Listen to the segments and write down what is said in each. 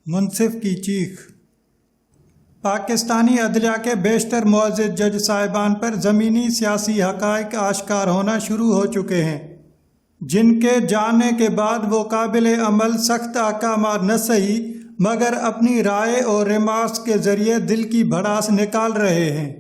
منصف کی چیخ۔ پاکستانی عدلیہ کے بیشتر معزز جج صاحبان پر زمینی سیاسی حقائق آشکار ہونا شروع ہو چکے ہیں، جن کے جاننے کے بعد وہ قابل عمل سخت احکامات نہ سہی مگر اپنی رائے اور ریمارکس کے ذریعے دل کی بھڑاس نکال رہے ہیں۔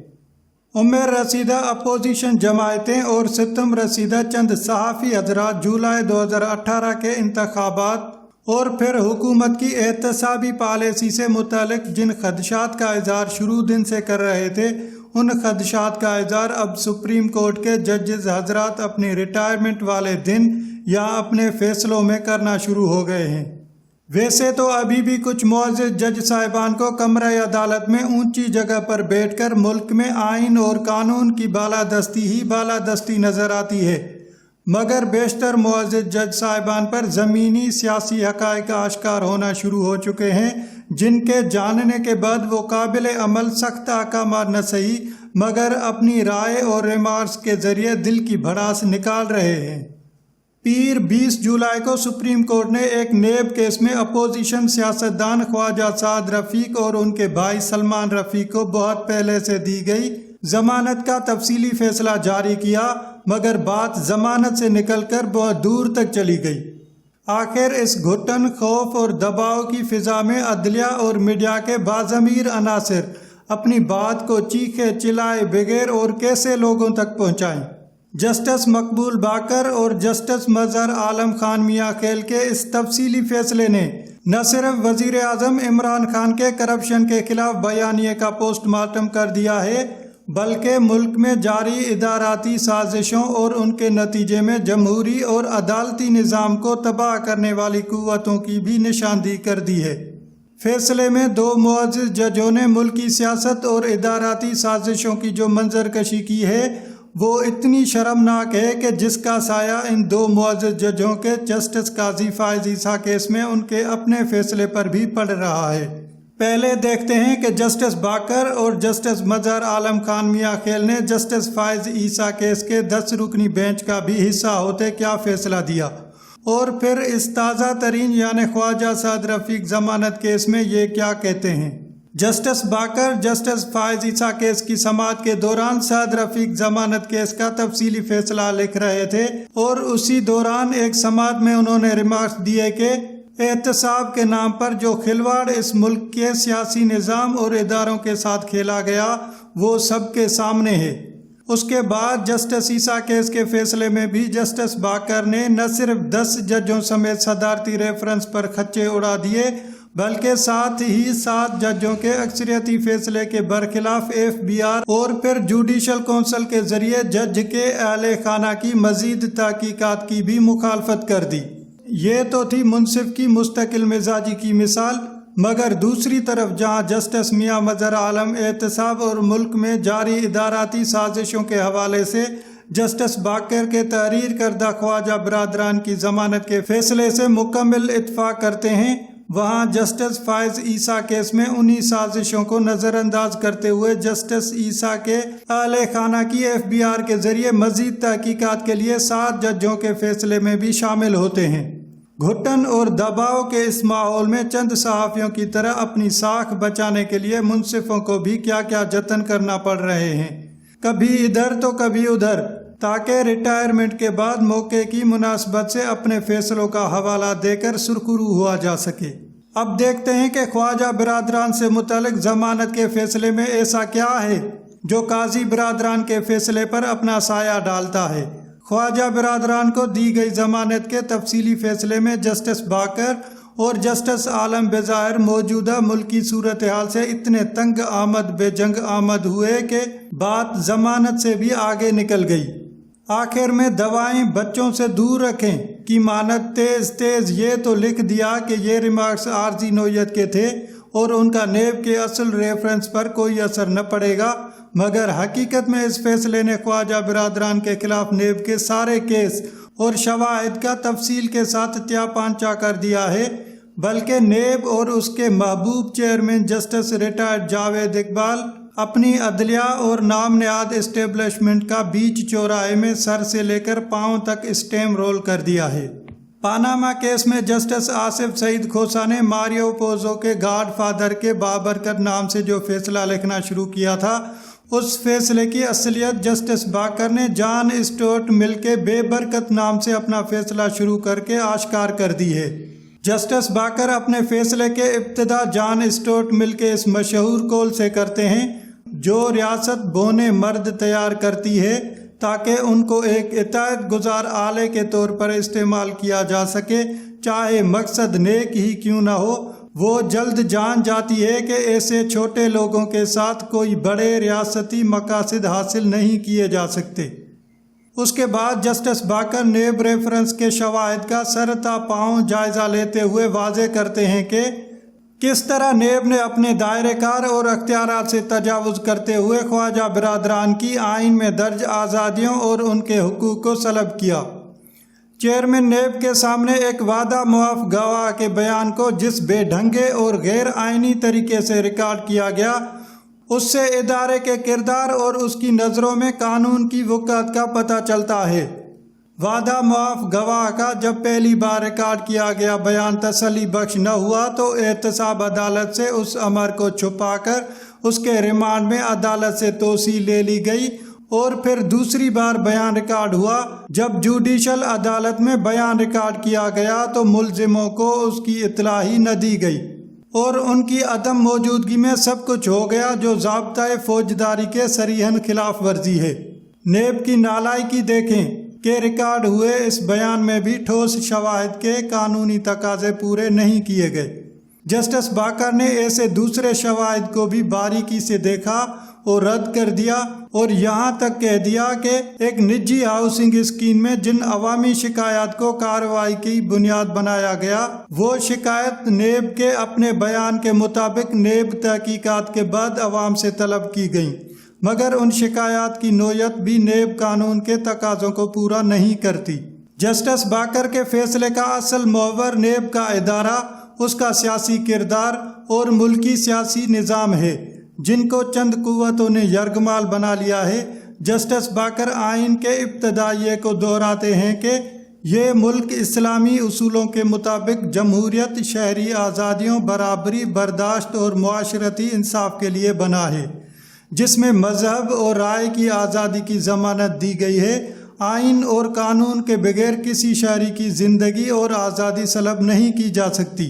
عمر رسیدہ اپوزیشن جماعتیں اور ستم رسیدہ چند صحافی حضرات جولائی 2018 کے انتخابات اور پھر حکومت کی احتسابی پالیسی سے متعلق جن خدشات کا اظہار شروع دن سے کر رہے تھے، ان خدشات کا اظہار اب سپریم کورٹ کے ججز حضرات اپنی ریٹائرمنٹ والے دن یا اپنے فیصلوں میں کرنا شروع ہو گئے ہیں۔ ویسے تو ابھی بھی کچھ معزز جج صاحبان کو کمرہ عدالت میں اونچی جگہ پر بیٹھ کر ملک میں آئین اور قانون کی بالادستی ہی بالادستی نظر آتی ہے، مگر بیشتر معزز جج صاحبان پر زمینی سیاسی حقائق آشکار ہونا شروع ہو چکے ہیں، جن کے جاننے کے بعد وہ قابل عمل سخت احکامات نہ سہی مگر اپنی رائے اور ریمارکس کے ذریعے دل کی بھڑاس نکال رہے ہیں۔ پیر 20 جولائی کو سپریم کورٹ نے ایک نیب کیس میں اپوزیشن سیاستدان خواجہ سعد رفیق اور ان کے بھائی سلمان رفیق کو بہت پہلے سے دی گئی ضمانت کا تفصیلی فیصلہ جاری کیا، مگر بات ضمانت سے نکل کر بہت دور تک چلی گئی۔ آخر اس گھٹن، خوف اور دباؤ کی فضا میں عدلیہ اور میڈیا کے باضمیر عناصر اپنی بات کو چیخے چلائے بغیر اور کیسے لوگوں تک پہنچائیں؟ جسٹس مقبول باقر اور جسٹس مظہر عالم خان میاں خیل کے اس تفصیلی فیصلے نے نہ صرف وزیر اعظم عمران خان کے کرپشن کے خلاف بیانیے کا پوسٹ مارٹم کر دیا ہے، بلکہ ملک میں جاری اداراتی سازشوں اور ان کے نتیجے میں جمہوری اور عدالتی نظام کو تباہ کرنے والی قوتوں کی بھی نشاندہی کر دی ہے۔ فیصلے میں دو معزز ججوں نے ملکی سیاست اور اداراتی سازشوں کی جو منظر کشی کی ہے، وہ اتنی شرمناک ہے کہ جس کا سایہ ان دو معزز ججوں کے جسٹس قاضی فائز عیسیٰ کیس میں ان کے اپنے فیصلے پر بھی پڑ رہا ہے۔ پہلے دیکھتے ہیں کہ جسٹس باقر اور جسٹس مظہر عالم خان میاں خیل نے جسٹس فائز عیسیٰ کیس کے 10 رکنی بینچ کا بھی حصہ ہوتے کیا فیصلہ دیا، اور پھر اس تازہ ترین یعنی خواجہ سعد رفیق ضمانت کیس میں یہ کیا کہتے ہیں۔ جسٹس باقر جسٹس فائز عیسیٰ کیس کی سماعت کے دوران سعد رفیق ضمانت کیس کا تفصیلی فیصلہ لکھ رہے تھے، اور اسی دوران ایک سماعت میں انہوں نے ریمارکس دیے کہ احتساب کے نام پر جو کھلواڑ اس ملک کے سیاسی نظام اور اداروں کے ساتھ کھیلا گیا وہ سب کے سامنے ہے۔ اس کے بعد جسٹس عیسیٰ کیس کے فیصلے میں بھی جسٹس باقر نے نہ صرف 10 ججوں سمیت صدارتی ریفرنس پر خچے اڑا دیے، بلکہ ساتھ ہی 7 ججوں کے اکثریتی فیصلے کے برخلاف FBR اور پھر جوڈیشل کونسل کے ذریعے جج کے اہل خانہ کی مزید تحقیقات کی بھی مخالفت کر دی۔ یہ تو تھی منصف کی مستقل مزاجی کی مثال، مگر دوسری طرف جہاں جسٹس میاں مظہر عالم احتساب اور ملک میں جاری اداراتی سازشوں کے حوالے سے جسٹس باقر کے تحریر کردہ خواجہ برادران کی ضمانت کے فیصلے سے مکمل اتفاق کرتے ہیں، وہاں جسٹس فائز عیسیٰ کیس میں انہی سازشوں کو نظر انداز کرتے ہوئے جسٹس عیسیٰ کے اہل خانہ کی FBR کے ذریعے مزید تحقیقات کے لیے 7 ججوں کے فیصلے میں بھی شامل ہوتے ہیں۔ گھٹن اور دباؤ کے اس ماحول میں چند صحافیوں کی طرح اپنی ساکھ بچانے کے لیے منصفوں کو بھی کیا کیا جتن کرنا پڑ رہے ہیں، کبھی ادھر تو کبھی ادھر، تاکہ ریٹائرمنٹ کے بعد موقع کی مناسبت سے اپنے فیصلوں کا حوالہ دے کر سرخرو ہوا جا سکے۔ اب دیکھتے ہیں کہ خواجہ برادران سے متعلق ضمانت کے فیصلے میں ایسا کیا ہے جو قاضی برادران کے فیصلے پر اپنا سایہ ڈالتا ہے۔ خواجہ برادران کو دی گئی ضمانت کے تفصیلی فیصلے میں جسٹس باقر اور جسٹس عالم بظاہر موجودہ ملکی صورتحال سے اتنے تنگ آمد بے جنگ آمد ہوئے کہ بات ضمانت سے بھی آگے نکل گئی۔ آخر میں دوائیں بچوں سے دور رکھیں کی مانت تیز تیز یہ تو لکھ دیا کہ یہ ریمارکس عارضی نوعیت کے تھے اور ان کا نیب کے اصل ریفرنس پر کوئی اثر نہ پڑے گا، مگر حقیقت میں اس فیصلے نے خواجہ برادران کے خلاف نیب کے سارے کیس اور شواہد کا تفصیل کے ساتھ تیا پانچا کر دیا ہے، بلکہ نیب اور اس کے محبوب chairman justice retired Javed Iqbal اپنی عدلیہ اور نام نہاد اسٹیبلشمنٹ کا بیچ چوراہے میں سر سے لے کر پاؤں تک اسٹیم رول کر دیا ہے۔ پاناما کیس میں جسٹس آصف سعید کھوسا نے ماریو پوزو کے گاڈ فادر کے بابرکت نام سے جو فیصلہ لکھنا شروع کیا تھا، اس فیصلے کی اصلیت جسٹس باکر نے جان اسٹورٹ مل کے بے برکت نام سے اپنا فیصلہ شروع کر کے آشکار کر دی ہے۔ جسٹس باکر اپنے فیصلے کے ابتدا جان اسٹورٹ مل کے اس مشہور قول سے کرتے ہیں، جو ریاست بونے مرد تیار کرتی ہے تاکہ ان کو ایک اطاعت گزار آلے کے طور پر استعمال کیا جا سکے، چاہے مقصد نیک ہی کیوں نہ ہو، وہ جلد جان جاتی ہے کہ ایسے چھوٹے لوگوں کے ساتھ کوئی بڑے ریاستی مقاصد حاصل نہیں کیے جا سکتے۔ اس کے بعد جسٹس باکر نیب ریفرنس کے شواہد کا سر تا پاؤں جائزہ لیتے ہوئے واضح کرتے ہیں کہ کس طرح نیب نے اپنے دائرہ کار اور اختیارات سے تجاوز کرتے ہوئے خواجہ برادران کی آئین میں درج آزادیوں اور ان کے حقوق کو سلب کیا۔ چیئرمین نیب کے سامنے ایک وعدہ معاف گواہ کے بیان کو جس بے ڈھنگے اور غیر آئینی طریقے سے ریکارڈ کیا گیا، اس سے ادارے کے کردار اور اس کی نظروں میں قانون کی وقعت کا پتہ چلتا ہے۔ وعدہ معاف گواہ کا جب پہلی بار ریکارڈ کیا گیا بیان تسلی بخش نہ ہوا تو احتساب عدالت سے اس امر کو چھپا کر اس کے ریمانڈ میں عدالت سے توسیع لے لی گئی، اور پھر دوسری بار بیان ریکارڈ ہوا جب جوڈیشل عدالت میں بیان ریکارڈ کیا گیا تو ملزموں کو اس کی اطلاع ہی نہ دی گئی، اور ان کی عدم موجودگی میں سب کچھ ہو گیا جو ضابطۂ فوجداری کے صریحاً خلاف ورزی ہے۔ نیب کی نالائکی دیکھیں کہ ریکارڈ ہوئے اس بیان میں بھی ٹھوس شواہد کے قانونی تقاضے پورے نہیں کیے گئے۔ جسٹس باکر نے ایسے دوسرے شواہد کو بھی باریکی سے دیکھا اور رد کر دیا، اور یہاں تک کہہ دیا کہ ایک نجی ہاؤسنگ اسکیم میں جن عوامی شکایات کو کارروائی کی بنیاد بنایا گیا، وہ شکایت نیب کے اپنے بیان کے مطابق نیب تحقیقات کے بعد عوام سے طلب کی گئیں، مگر ان شکایات کی نوعیت بھی نیب قانون کے تقاضوں کو پورا نہیں کرتی۔ جسٹس باکر کے فیصلے کا اصل محور نیب کا ادارہ، اس کا سیاسی کردار اور ملکی سیاسی نظام ہے، جن کو چند قوتوں نے یرغمال بنا لیا ہے۔ جسٹس باکر آئین کے ابتدائیے کو دہراتے ہیں کہ یہ ملک اسلامی اصولوں کے مطابق جمہوریت، شہری آزادیوں، برابری، برداشت اور معاشرتی انصاف کے لیے بنا ہے، جس میں مذہب اور رائے کی آزادی کی ضمانت دی گئی ہے۔ آئین اور قانون کے بغیر کسی شہری کی زندگی اور آزادی سلب نہیں کی جا سکتی۔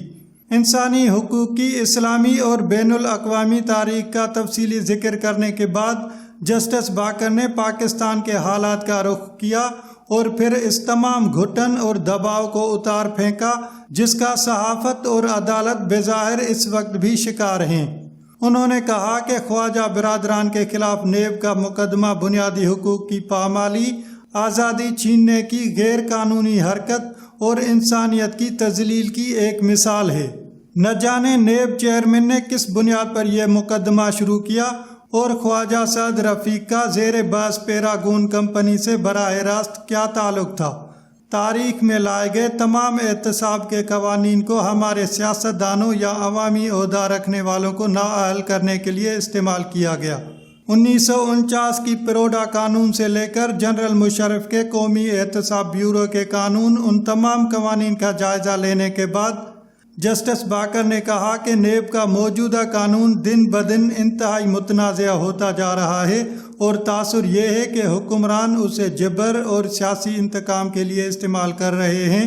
انسانی حقوق کی اسلامی اور بین الاقوامی تاریخ کا تفصیلی ذکر کرنے کے بعد جسٹس باکر نے پاکستان کے حالات کا رخ کیا اور پھر اس تمام گھٹن اور دباؤ کو اتار پھینکا جس کا صحافت اور عدالت بظاہر اس وقت بھی شکار ہیں۔ انہوں نے کہا کہ خواجہ برادران کے خلاف نیب کا مقدمہ بنیادی حقوق کی پامالی، آزادی چھیننے کی غیر قانونی حرکت اور انسانیت کی تذلیل کی ایک مثال ہے۔ نہ جانے نیب چیئرمین نے کس بنیاد پر یہ مقدمہ شروع کیا اور خواجہ سعد رفیق کا زیر بحث پیراگون کمپنی سے براہ راست کیا تعلق تھا۔ تاریخ میں لائے گئے تمام احتساب کے قوانین کو ہمارے سیاستدانوں یا عوامی عہدہ رکھنے والوں کو نااہل کرنے کے لیے استعمال کیا گیا۔ 1949 کی پیروڈا قانون سے لے کر جنرل مشرف کے قومی احتساب بیورو کے قانون، ان تمام قوانین کا جائزہ لینے کے بعد جسٹس باکر نے کہا کہ نیب کا موجودہ قانون دن بدن انتہائی متنازع ہوتا جا رہا ہے، اور تاثر یہ ہے کہ حکمران اسے جبر اور سیاسی انتقام کے لیے استعمال کر رہے ہیں۔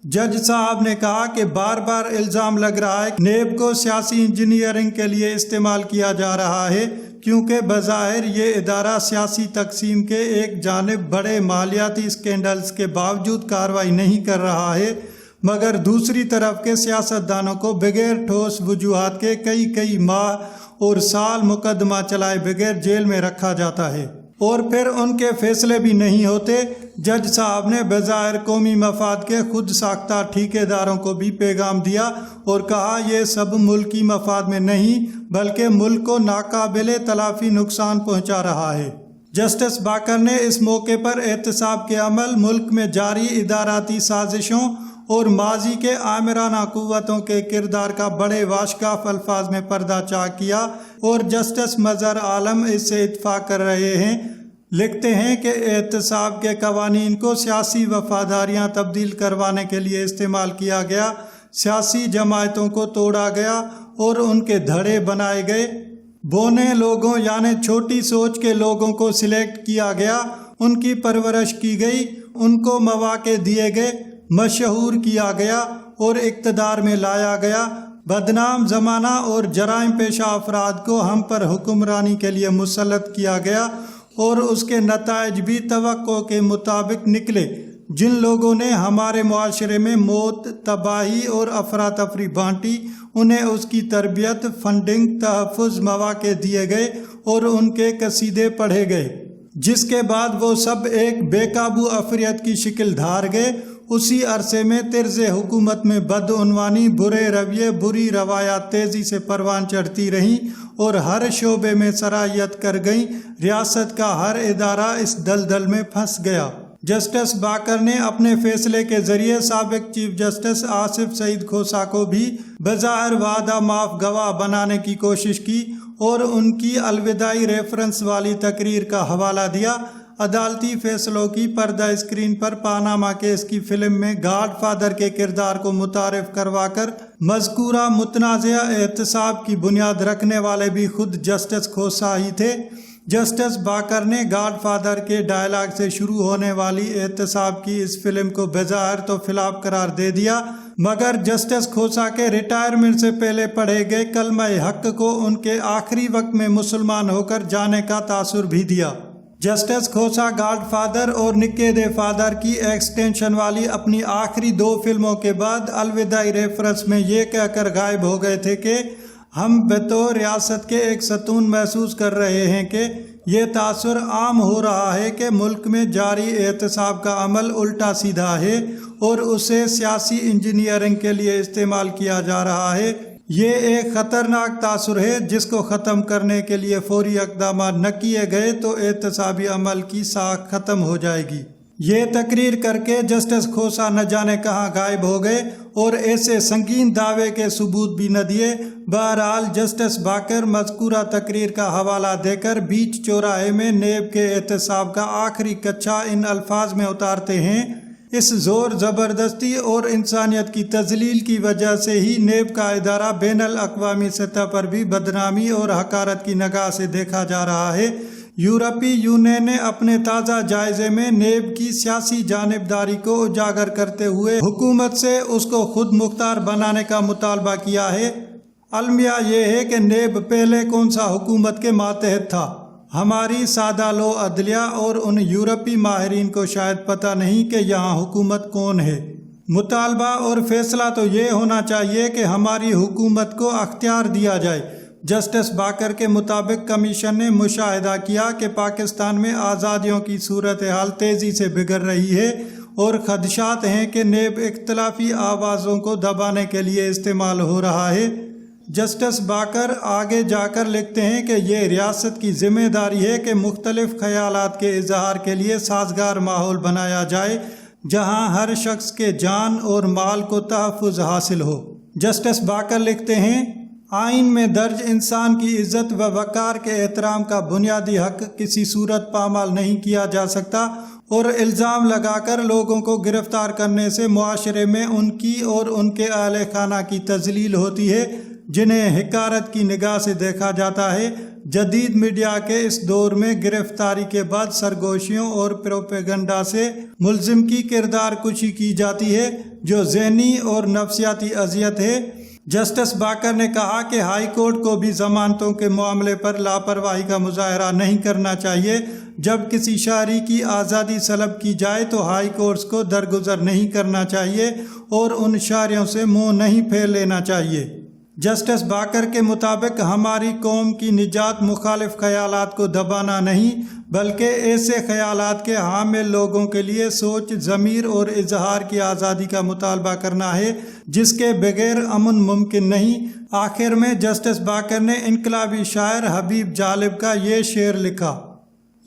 جج صاحب نے کہا کہ بار بار الزام لگ رہا ہے کہ نیب کو سیاسی انجینئرنگ کے لیے استعمال کیا جا رہا ہے، کیونکہ بظاہر یہ ادارہ سیاسی تقسیم کے ایک جانب بڑے مالیاتی اسکینڈلز کے باوجود کارروائی نہیں کر رہا ہے، مگر دوسری طرف کے سیاستدانوں کو بغیر ٹھوس وجوہات کے کئی ماہ اور سال مقدمہ چلائے بغیر جیل میں رکھا جاتا ہے، اور پھر ان کے فیصلے بھی نہیں ہوتے۔ جج صاحب نے بظاہر قومی مفاد کے خود ساختہ ٹھیکیداروں کو بھی پیغام دیا اور کہا یہ سب ملکی مفاد میں نہیں بلکہ ملک کو ناقابل تلافی نقصان پہنچا رہا ہے۔ جسٹس باکر نے اس موقع پر احتساب کے عمل، ملک میں جاری اداراتی سازشوں اور ماضی کے آمرانہ قوتوں کے کردار کا بڑے واشکاف الفاظ میں پردہ چاک کیا، اور جسٹس مظہر عالم اس سے اتفاق کر رہے ہیں۔ لکھتے ہیں کہ احتساب کے قوانین کو سیاسی وفاداریاں تبدیل کروانے کے لیے استعمال کیا گیا، سیاسی جماعتوں کو توڑا گیا اور ان کے دھڑے بنائے گئے، بونے لوگوں یعنی چھوٹی سوچ کے لوگوں کو سلیکٹ کیا گیا، ان کی پرورش کی گئی، ان کو مواقع دیے گئے، مشہور کیا گیا اور اقتدار میں لایا گیا۔ بدنام زمانہ اور جرائم پیشہ افراد کو ہم پر حکمرانی کے لیے مسلط کیا گیا اور اس کے نتائج بھی توقع کے مطابق نکلے۔ جن لوگوں نے ہمارے معاشرے میں موت، تباہی اور افراتفری بانٹی، انہیں اس کی تربیت، فنڈنگ، تحفظ، مواقع دیے گئے اور ان کے قصیدے پڑھے گئے، جس کے بعد وہ سب ایک بے قابو افریت کی شکل دھار گئے۔ اسی عرصے میں طرز حکومت میں بدعنوانی، برے رویے، بری روایات تیزی سے پروان چڑھتی رہیں اور ہر شعبے میں سرایت کر گئیں۔ ریاست کا ہر ادارہ اس دلدل میں پھنس گیا۔ جسٹس باقر نے اپنے فیصلے کے ذریعے سابق چیف جسٹس آصف سعید کھوسہ کو بھی بظاہر وعدہ معاف گواہ بنانے کی کوشش کی اور ان کی الوداعی ریفرنس والی تقریر کا حوالہ دیا۔ عدالتی فیصلوں کی پردہ اسکرین پر پاناما کیس کی فلم میں گاڈ فادر کے کردار کو متعارف کروا کر مذکورہ متنازع احتساب کی بنیاد رکھنے والے بھی خود جسٹس کھوسہ ہی تھے۔ جسٹس باقر نے گاڈ فادر کے ڈائلاگ سے شروع ہونے والی احتساب کی اس فلم کو بظاہر تو فلاپ قرار دے دیا، مگر جسٹس کھوسہ کے ریٹائرمنٹ سے پہلے پڑھے گئے کلمہ حق کو ان کے آخری وقت میں مسلمان ہو کر جانے کا تاثر بھی دیا۔ جسٹس کھوسہ گاڈ فادر اور نکے دے فادر کی ایکسٹینشن والی اپنی آخری 2 فلموں کے بعد الوداعی ریفرنس میں یہ کہہ کر غائب ہو گئے تھے کہ ہم بطور ریاست کے ایک ستون محسوس کر رہے ہیں کہ یہ تاثر عام ہو رہا ہے کہ ملک میں جاری احتساب کا عمل الٹا سیدھا ہے اور اسے سیاسی انجینئرنگ کے لیے استعمال کیا جا رہا ہے۔ یہ ایک خطرناک تاثر ہے جس کو ختم کرنے کے لیے فوری اقدامات نہ کیے گئے تو احتسابی عمل کی ساکھ ختم ہو جائے گی۔ یہ تقریر کر کے جسٹس کھوسہ نہ جانے کہاں غائب ہو گئے اور ایسے سنگین دعوے کے ثبوت بھی نہ دیے۔ بہرحال جسٹس باقر مذکورہ تقریر کا حوالہ دے کر بیچ چوراہے میں نیب کے احتساب کا آخری کچھا ان الفاظ میں اتارتے ہیں: اس زور زبردستی اور انسانیت کی تذلیل کی وجہ سے ہی نیب کا ادارہ بین الاقوامی سطح پر بھی بدنامی اور حقارت کی نگاہ سے دیکھا جا رہا ہے۔ یورپی یونین نے اپنے تازہ جائزے میں نیب کی سیاسی جانبداری کو اجاگر کرتے ہوئے حکومت سے اس کو خود مختار بنانے کا مطالبہ کیا ہے۔ المیہ یہ ہے کہ نیب پہلے کون سا حکومت کے ماتحت تھا؟ ہماری سادہ لو عدلیہ اور ان یورپی ماہرین کو شاید پتہ نہیں کہ یہاں حکومت کون ہے۔ مطالبہ اور فیصلہ تو یہ ہونا چاہیے کہ ہماری حکومت کو اختیار دیا جائے۔ جسٹس باقر کے مطابق کمیشن نے مشاہدہ کیا کہ پاکستان میں آزادیوں کی صورتحال تیزی سے بگڑ رہی ہے اور خدشات ہیں کہ نیب اختلافی آوازوں کو دبانے کے لیے استعمال ہو رہا ہے۔ جسٹس باقر آگے جا کر لکھتے ہیں کہ یہ ریاست کی ذمہ داری ہے کہ مختلف خیالات کے اظہار کے لیے سازگار ماحول بنایا جائے جہاں ہر شخص کے جان اور مال کو تحفظ حاصل ہو۔ جسٹس باقر لکھتے ہیں: آئین میں درج انسان کی عزت و وقار کے احترام کا بنیادی حق کسی صورت پامال نہیں کیا جا سکتا اور الزام لگا کر لوگوں کو گرفتار کرنے سے معاشرے میں ان کی اور ان کے اہل خانہ کی تذلیل ہوتی ہے جنہیں حقارت کی نگاہ سے دیکھا جاتا ہے۔ جدید میڈیا کے اس دور میں گرفتاری کے بعد سرگوشیوں اور پروپیگنڈا سے ملزم کی کردار کشی کی جاتی ہے جو ذہنی اور نفسیاتی اذیت ہے۔ جسٹس باقر نے کہا کہ ہائی کورٹ کو بھی ضمانتوں کے معاملے پر لاپرواہی کا مظاہرہ نہیں کرنا چاہیے۔ جب کسی شہری کی آزادی سلب کی جائے تو ہائی کورٹس کو درگزر نہیں کرنا چاہیے اور ان شہریوں سے منہ نہیں پھیر لینا چاہیے۔ جسٹس باقر کے مطابق ہماری قوم کی نجات مخالف خیالات کو دبانا نہیں بلکہ ایسے خیالات کے حامل لوگوں کے لیے سوچ، ضمیر اور اظہار کی آزادی کا مطالبہ کرنا ہے جس کے بغیر امن ممکن نہیں۔ آخر میں جسٹس باقر نے انقلابی شاعر حبیب جالب کا یہ شعر لکھا: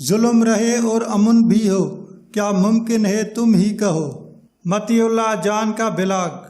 ظلم رہے اور امن بھی ہو، کیا ممکن ہے تم ہی کہو۔ مطیع اللہ جان کا بلاگ۔